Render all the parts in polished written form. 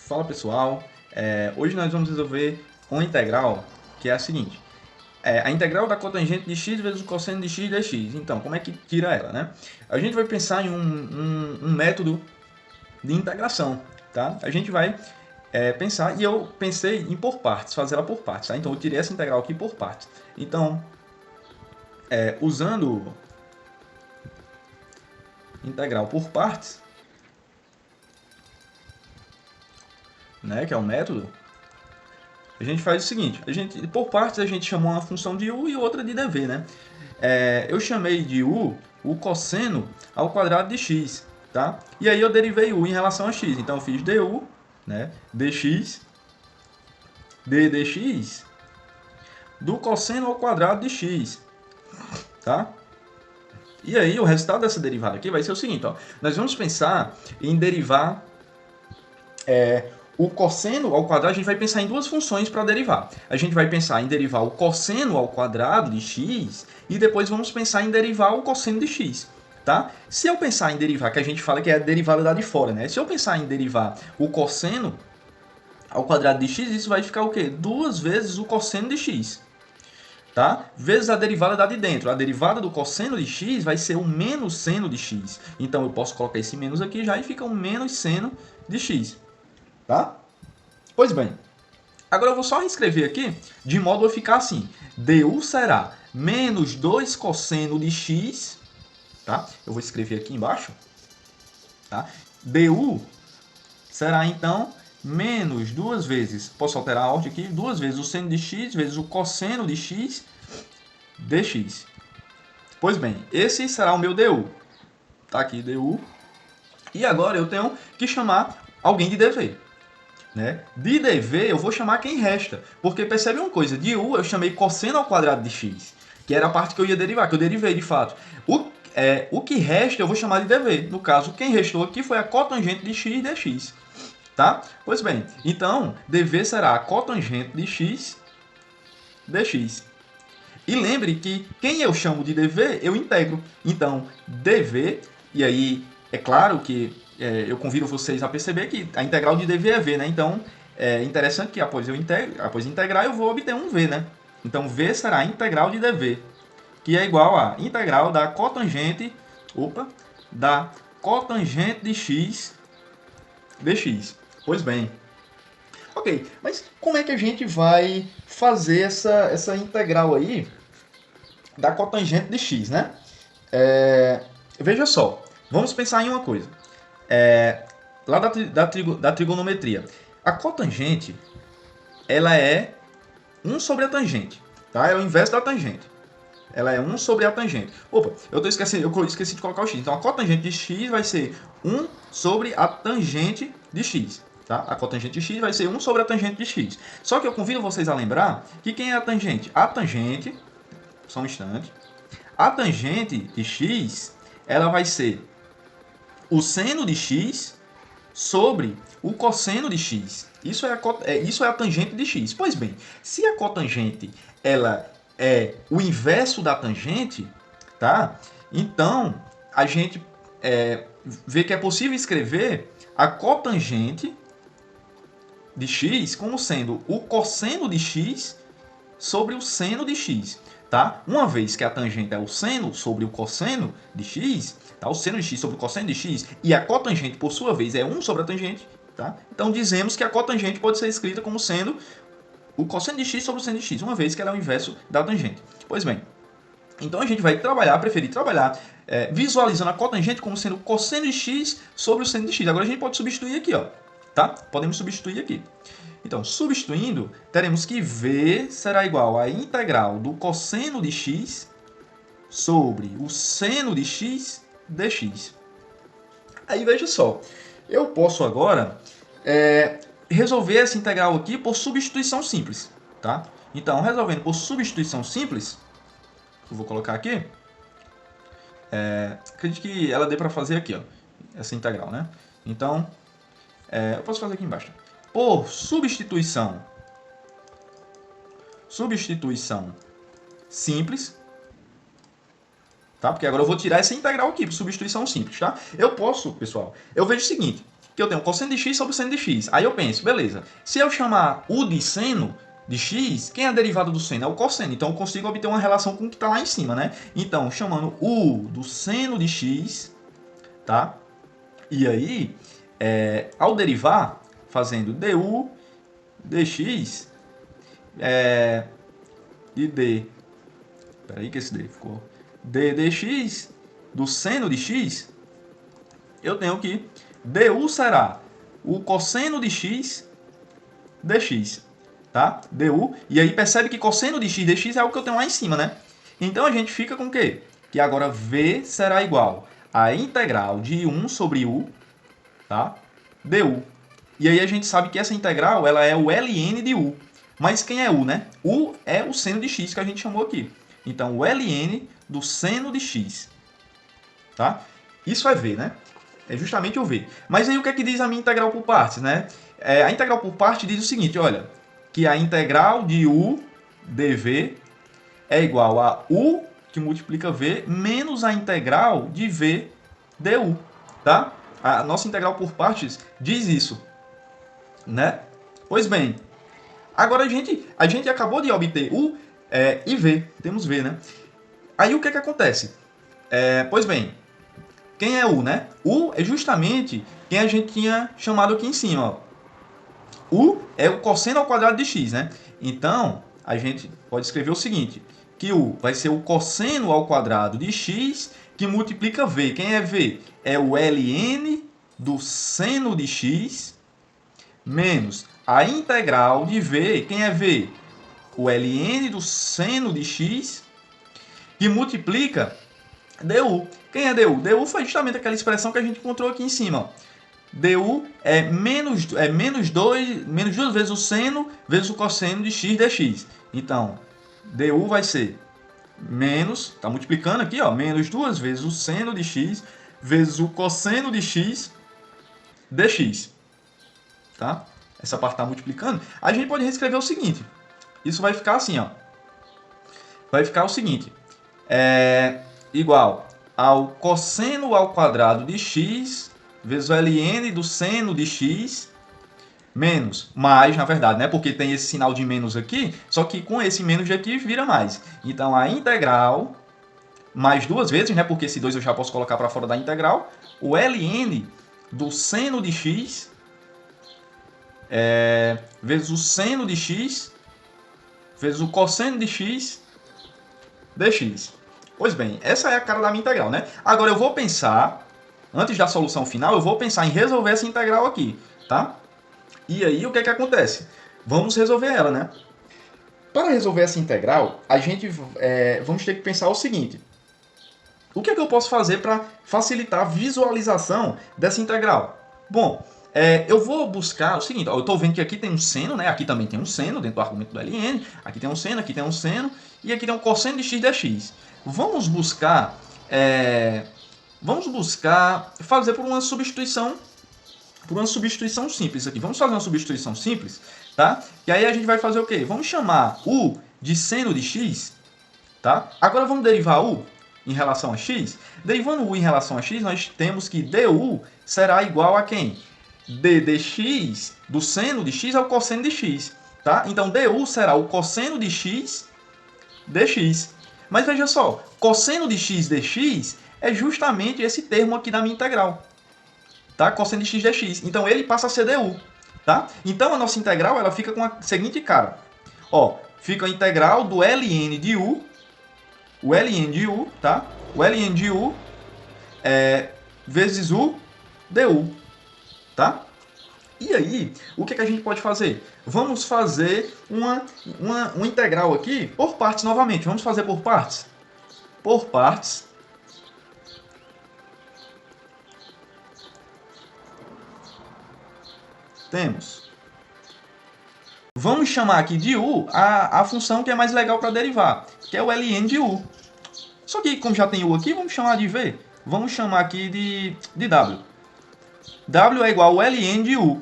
Fala pessoal, hoje nós vamos resolver uma integral que é a seguinte. A integral da cotangente de x vezes o cosseno de x dx. Então, como é que tira ela, né? A gente vai pensar em um método de integração, tá? A gente vai pensar, e eu pensei em por partes, fazer ela por partes, tá? Então, eu tirei essa integral aqui por partes. Então, usando integral por partes, né, que é o método, a gente faz o seguinte, por partes a gente chamou uma função de u e outra de dv, né? Eu chamei de u o cosseno ao quadrado de x, tá? E aí eu derivei u em relação a x, então eu fiz du, né, dx, dx do cosseno ao quadrado de x, tá? E aí o resultado dessa derivada aqui vai ser o seguinte, ó, nós vamos pensar em derivar o cosseno ao quadrado. A gente vai pensar em duas funções para derivar. A gente vai pensar em derivar o cosseno ao quadrado de x e depois vamos pensar em derivar o cosseno de x. Tá? Se eu pensar em derivar, que a gente fala que é a derivada lá de fora, né? Se eu pensar em derivar o cosseno ao quadrado de x, isso vai ficar o quê? 2 vezes o cosseno de x. Tá? Vezes a derivada da de dentro. A derivada do cosseno de x vai ser o menos seno de x. Então eu posso colocar esse menos aqui já e fica o menos seno de x. Tá? Pois bem, agora eu vou só reescrever aqui, de modo a ficar assim. Du será menos 2 cosseno de x, tá? Eu vou escrever aqui embaixo, tá? Du será, então, menos 2 vezes, posso alterar a ordem aqui, 2 vezes o seno de x vezes o cosseno de x dx. Pois bem, esse será o meu du. Tá aqui, du. E agora eu tenho que chamar alguém de dv. Né? De dv eu vou chamar quem resta, porque percebe uma coisa, de u eu chamei cosseno ao quadrado de x, que era a parte que eu ia derivar, que eu derivei de fato. O que resta eu vou chamar de dv, no caso quem restou aqui foi a cotangente de x dx. Tá? Pois bem, então dv será a cotangente de x dx. E lembre que quem eu chamo de dv, eu integro. Então, dv, e aí é claro que eu convido vocês a perceber que a integral de dv é v, né? Então, é interessante que após integrar, eu vou obter um v, né? Então, v será a integral de dv, que é igual a integral da cotangente de x dx. Pois bem. Ok, mas como é que a gente vai fazer essa integral aí da cotangente de x, né? Veja só, vamos pensar em uma coisa. Lá da trigonometria, a cotangente, ela é 1 sobre a tangente, tá? É o inverso da tangente. Ela é 1 sobre a tangente. Opa, eu esqueci de colocar o x. Então, a cotangente de x vai ser 1 sobre a tangente de x. Tá? A cotangente de x vai ser 1 sobre a tangente de x. Só que eu convido vocês a lembrar que quem é a tangente? A tangente, só um instante, a tangente de x, ela vai ser o seno de x sobre o cosseno de x. Isso é a tangente de x. Pois bem, se a cotangente ela é o inverso da tangente, tá? Então, a gente vê que é possível escrever a cotangente de x como sendo o cosseno de x sobre o seno de x. Tá? Uma vez que a tangente é o seno sobre o cosseno de x, tá? O seno de x sobre o cosseno de x, e a cotangente, por sua vez, é 1 sobre a tangente, tá? Então dizemos que a cotangente pode ser escrita como sendo o cosseno de x sobre o seno de x, uma vez que ela é o inverso da tangente. Pois bem, então a gente vai preferir trabalhar visualizando a cotangente como sendo o cosseno de x sobre o seno de x. Agora a gente pode substituir aqui, ó, tá? Podemos substituir aqui. Então, substituindo, teremos que v será igual à integral do cosseno de x sobre o seno de x dx. Aí veja só, eu posso agora resolver essa integral aqui por substituição simples. Tá? Então, resolvendo por substituição simples, eu vou colocar aqui, acredito que ela dê para fazer aqui, ó, essa integral, né? Então, eu posso fazer aqui embaixo. Por substituição simples, tá? Porque agora eu vou tirar essa integral aqui por substituição simples, tá? Eu posso, pessoal, eu vejo o seguinte, que eu tenho cosseno de x sobre seno de x. Aí eu penso, beleza, se eu chamar u de seno de x, quem é a derivada do seno? É o cosseno. Então eu consigo obter uma relação com o que está lá em cima, né? Então, chamando u do seno de x, tá? E aí, ao derivar, fazendo du dx e d... Peraí que esse d ficou... d dx do seno de x, eu tenho que du será o cosseno de x dx, tá? Du, e aí percebe que cosseno de x dx é o que eu tenho lá em cima, né? Então a gente fica com o quê? Que agora v será igual a integral de 1 sobre u, tá? Du. E aí a gente sabe que essa integral ela é o ln de u. Mas quem é u, né? U é o seno de x que a gente chamou aqui. Então o ln do seno de x, tá? Isso é v, né? É justamente o v. Mas aí o que é que diz a minha integral por partes, né? A integral por parte diz o seguinte, olha, que a integral de u dv é igual a u, que multiplica v, menos a integral de v du, tá? A nossa integral por partes diz isso, né? Pois bem, agora a gente acabou de obter u e v, temos v, né? Aí o que é que acontece? Pois bem, quem é u, né? U é justamente quem a gente tinha chamado aqui em cima, ó. U é o cosseno ao quadrado de x, né? Então, a gente pode escrever o seguinte, que U vai ser o cosseno ao quadrado de x que multiplica V. Quem é V? É o ln do seno de x menos a integral de V. Quem é V? O ln do seno de x que multiplica du. Quem é du? Du foi justamente aquela expressão que a gente encontrou aqui em cima, ó. Du é menos 2 vezes o seno vezes o cosseno de x dx. Então, du vai ser menos, está multiplicando aqui, ó, menos 2 vezes o seno de x vezes o cosseno de x dx. Tá? Essa parte está multiplicando. A gente pode reescrever o seguinte. Isso vai ficar assim, ó. Vai ficar o seguinte. Igual ao cosseno ao quadrado de x vezes o ln do seno de x, menos, mais, na verdade, né? Porque tem esse sinal de menos aqui, só que com esse menos de aqui vira mais. Então, a integral, mais 2 vezes, né? Porque esse 2 eu já posso colocar para fora da integral, o ln do seno de x, vezes o seno de x, vezes o cosseno de x, dx. Pois bem, essa é a cara da minha integral, né? Agora eu vou pensar... Antes da solução final, eu vou pensar em resolver essa integral aqui, tá? E aí, o que é que acontece? Vamos resolver ela, né? Para resolver essa integral, a gente vamos ter que pensar o seguinte. O que é que eu posso fazer para facilitar a visualização dessa integral? Bom, eu vou buscar o seguinte. Ó, eu estou vendo que aqui tem um seno, né? Aqui também tem um seno, dentro do argumento do ln. Aqui tem um seno, aqui tem um seno. E aqui tem um cosseno de x dx. Vamos buscar fazer por uma substituição simples aqui. Vamos fazer uma substituição simples, tá? E aí a gente vai fazer o quê? Vamos chamar u de seno de x, tá? Agora vamos derivar u em relação a x. Derivando u em relação a x, nós temos que du será igual a quem? d dx do seno de x ao cosseno de x, tá? Então du será o cosseno de x dx. Mas veja só, cosseno de x dx é justamente esse termo aqui da minha integral, tá? Cosseno de x dx. Então ele passa a ser du, tá? Então a nossa integral ela fica com a seguinte cara. Ó, fica a integral do ln de u, o ln de u, tá? O ln de u vezes u du, tá? E aí, o que é que a gente pode fazer? Vamos fazer uma integral aqui por partes novamente. Vamos fazer por partes? Por partes. Temos. Vamos chamar aqui de u a função que é mais legal para derivar, que é o ln de u. Só que, como já tem u aqui, vamos chamar de v. Vamos chamar aqui de w. W é igual ao ln de u.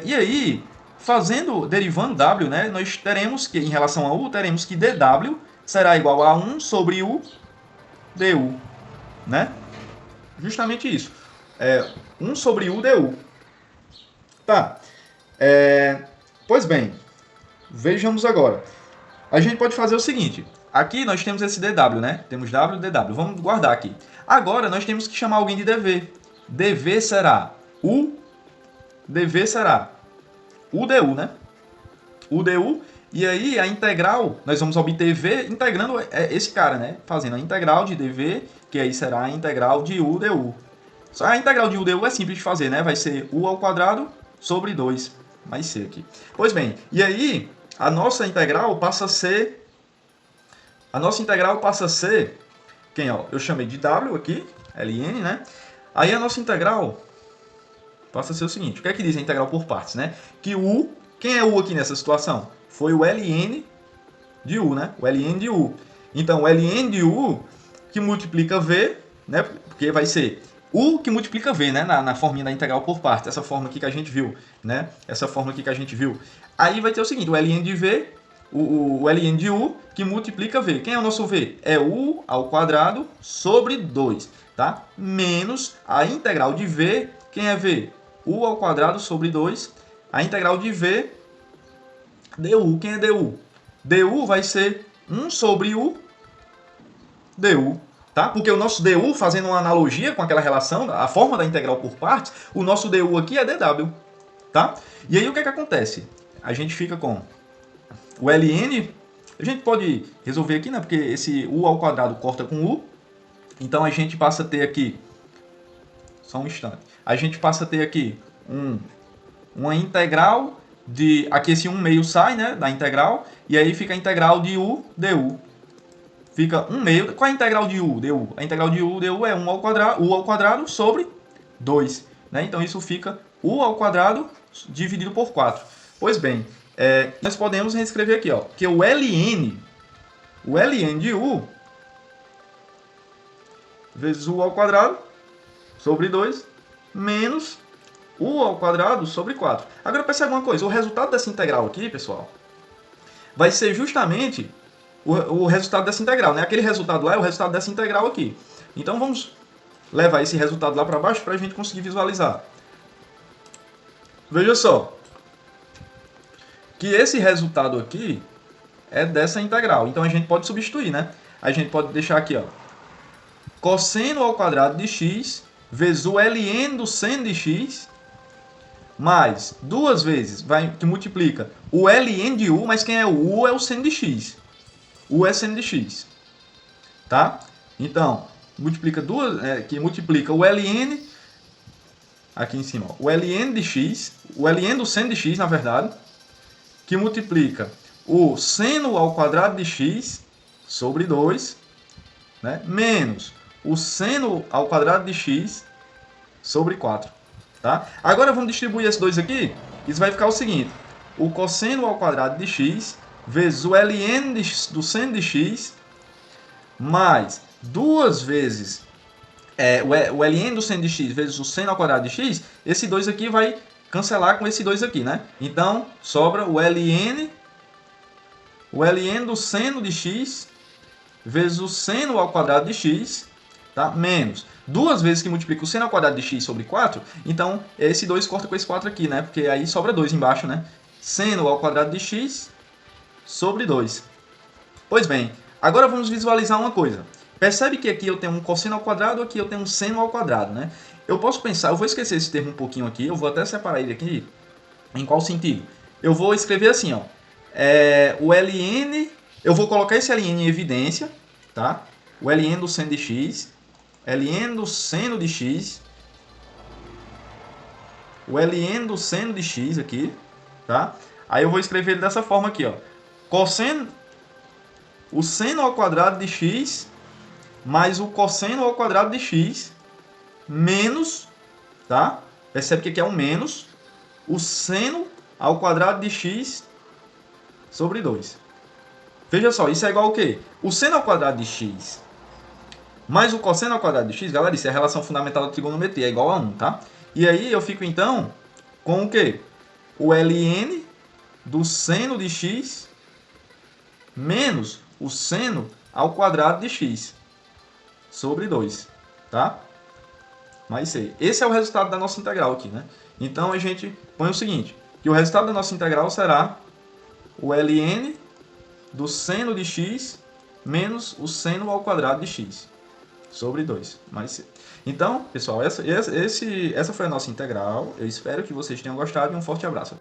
E aí, derivando w, né, nós teremos que, em relação a u, teremos que dw será igual a 1 sobre u du. Né? Justamente isso. 1 sobre u du. Tá. Pois bem, vejamos agora. A gente pode fazer o seguinte. Aqui nós temos esse dw, né? Temos w e dw. Vamos guardar aqui. Agora nós temos que chamar alguém de dv. dv será u du, né? U du. E aí a integral, nós vamos obter v integrando esse cara, né? Fazendo a integral de dv, que aí será a integral de u du. Só a integral de u du é simples de fazer, né? Vai ser u ao quadrado sobre 2. Vai ser aqui. Pois bem, e aí a nossa integral passa a ser... Quem, ó? Eu chamei de w aqui, ln, né? Aí a nossa integral passa a ser o seguinte. O que é que diz a integral por partes, né? Que u... Quem é u aqui nessa situação? Foi o ln de u, né? O ln de u. Então, o ln de u que multiplica v, né? Porque vai ser u que multiplica v, né? Na forminha da integral por partes. Essa forma aqui que a gente viu, né? Aí vai ter o seguinte. O ln de v, o ln de u que multiplica v. Quem é o nosso v? É u ao quadrado sobre 2, tá? Menos a integral de v. Quem é v? U ao quadrado sobre 2. A integral de v du. Quem é du? du vai ser 1 sobre u du, tá? Porque o nosso du, fazendo uma analogia com aquela relação, a forma da integral por partes, o nosso du aqui é dw, tá? E aí o que é que acontece? A gente fica com o ln, a gente pode resolver aqui, né? Porque esse u ao quadrado corta com u, então a gente passa a ter aqui, só um instante, a gente passa a ter aqui uma integral de... Aqui esse 1 meio sai, né, da integral. E aí fica a integral de u du. Fica 1 meio... Qual é a integral de u du? A integral de u du é u ao quadrado sobre 2. Né? Então isso fica u ao quadrado dividido por 4. Pois bem, nós podemos reescrever aqui, ó, que o ln de u vezes u ao quadrado sobre 2 menos u ao quadrado sobre 4. Agora percebe uma coisa, o resultado dessa integral aqui, pessoal, vai ser justamente o resultado dessa integral, né? Aquele resultado lá é o resultado dessa integral aqui. Então vamos levar esse resultado lá para baixo para a gente conseguir visualizar. Veja só, que esse resultado aqui é dessa integral. Então a gente pode substituir, né? A gente pode deixar aqui, ó, cosseno ao quadrado de x vezes o ln do seno de x mais duas vezes, que multiplica o ln de u, mas quem é o u é o seno de x. U é seno de x. Tá? Então, multiplica que multiplica o ln, aqui em cima, ó, o ln de x, o ln do seno de x, na verdade, que multiplica o seno ao quadrado de x sobre 2, né, menos o seno ao quadrado de x sobre 4. Tá? Agora vamos distribuir esses dois aqui. Isso vai ficar o seguinte. O cosseno ao quadrado de x vezes o ln do seno de x mais duas vezes o ln do seno de x vezes o seno ao quadrado de x. Esse 2 aqui vai cancelar com esse 2 aqui, né? Então, sobra o ln do seno de x vezes o seno ao quadrado de x, tá? Menos duas vezes que multiplica o seno ao quadrado de x sobre 4, então esse 2 corta com esse 4 aqui, né? Porque aí sobra 2 embaixo, né? Seno ao quadrado de x sobre 2. Pois bem, agora vamos visualizar uma coisa. Percebe que aqui eu tenho um cosseno ao quadrado, aqui eu tenho um seno ao quadrado, né? Eu posso pensar, eu vou esquecer esse termo um pouquinho aqui, eu vou até separar ele aqui. Em qual sentido? Eu vou escrever assim, ó. O ln, eu vou colocar esse ln em evidência, tá? O ln do seno de x, ln do seno de x, o ln do seno de x aqui, tá? Aí eu vou escrever ele dessa forma aqui, ó. Cosseno, o seno ao quadrado de x mais o cosseno ao quadrado de x menos, tá? Percebe que aqui é um menos, o seno ao quadrado de x sobre 2. Veja só, isso é igual ao quê? O seno ao quadrado de x mais o cosseno ao quadrado de x, galera, isso é a relação fundamental da trigonometria, é igual a 1, tá? E aí eu fico, então, com o quê? O ln do seno de x menos o seno ao quadrado de x sobre 2, tá? mais c. Esse é o resultado da nossa integral aqui, né? Então a gente põe o seguinte, que o resultado da nossa integral será o ln do seno de x menos o seno ao quadrado de x sobre 2 mais c. Então, pessoal, essa foi a nossa integral. Eu espero que vocês tenham gostado e um forte abraço.